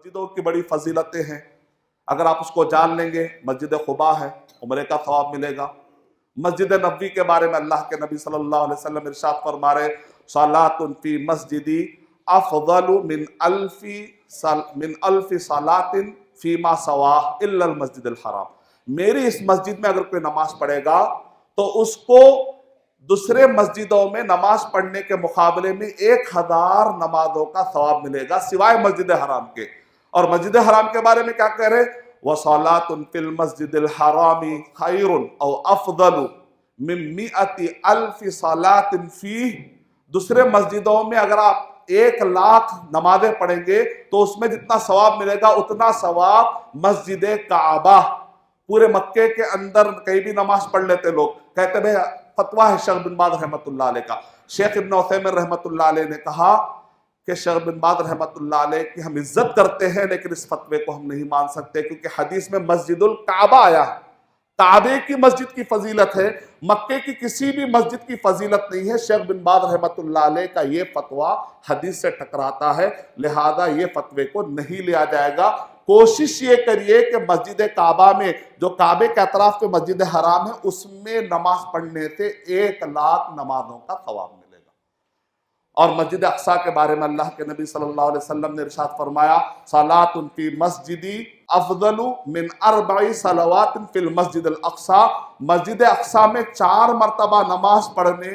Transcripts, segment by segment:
مسجدوں کی بڑی فضیلتیں ہیں، اگر آپ اس کو جان لیں گے، مسجد قباء ہے، عمرے کا ثواب ملے گا۔ مسجد نبوی کے بارے میں اللہ کے نبی صلی اللہ علیہ وسلم ارشاد فرما رہے صلاۃ فی مسجدی افضل من الف صلاۃ فیما سواہ الا المسجد الحرام۔ میری اس مسجد میں اگر کوئی نماز پڑھے گا تو اس کو دوسرے مسجدوں میں نماز پڑھنے کے مقابلے میں 1000 نمازوں کا ثواب ملے گا سوائے مسجد حرام کے۔ اور مسجد حرام کے بارے میں کیا کہہ رہے وَصَلَاةٌ فِي الْمَسْجِدِ الْحَرَامِ خَيْرٌ او افضل من 100,000 صلاۃ فیہ۔ دوسرے مسجدوں میں اگر آپ 1,00,000 نمازیں پڑھیں گے تو اس میں جتنا ثواب ملے گا اتنا ثواب مسجد کعبہ، پورے مکے کے اندر کہیں بھی نماز پڑھ لیتے لوگ۔ کہتے ہیں فتویٰ ہے شیخ بن باز رحمۃ اللہ علیہ کا، شیخ ابن عثیمین رحمۃ اللہ علیہ نے کہا کہ شیخ بن باز رحمۃ اللہ علیہ کی ہم عزت کرتے ہیں لیکن اس فتوے کو ہم نہیں مان سکتے، کیونکہ حدیث میں مسجد الکعبہ آیا ہے، کعبے کی مسجد کی فضیلت ہے، مکے کی کسی بھی مسجد کی فضیلت نہیں ہے۔ شیخ بن باز رحمۃ اللہ علیہ کا یہ فتویٰ حدیث سے ٹکراتا ہے، لہذا یہ فتوے کو نہیں لیا جائے گا۔ کوشش یہ کریے کہ مسجد کعبہ میں جو کعبے کے اطراف پہ مسجد حرام ہے اس میں نماز پڑھنے سے 1,00,000 نمازوں کا ثواب ملے گا۔ اور مسجد اقصیٰ کے بارے میں اللہ کے نبی صلی اللہ علیہ وسلم نے ارشاد فرمایا صلاۃ فی مسجدی افضل من 4 صلوات فی المسجد الاقصیٰ۔ مسجد اقصیٰ میں 4 مرتبہ نماز پڑھنے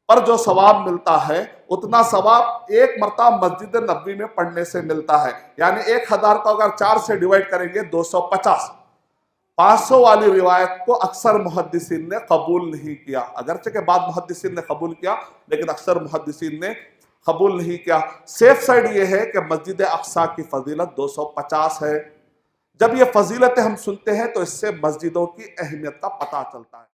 پر جو ثواب ملتا ہے اتنا ثواب 1 مرتبہ مسجد نبوی میں پڑھنے سے ملتا ہے، یعنی 1000 کو اگر 4 سے ڈیوائڈ کریں گے 250۔ 500 والی روایت کو اکثر محدثین نے قبول نہیں کیا، اگرچہ کہ بعض محدثین نے قبول کیا لیکن اکثر محدثین نے قبول نہیں کیا۔ سیف سائڈ یہ ہے کہ مسجد اقصیٰ کی فضیلت 250 ہے۔ جب یہ فضیلتیں ہم سنتے ہیں تو اس سے مسجدوں کی اہمیت کا پتہ چلتا ہے۔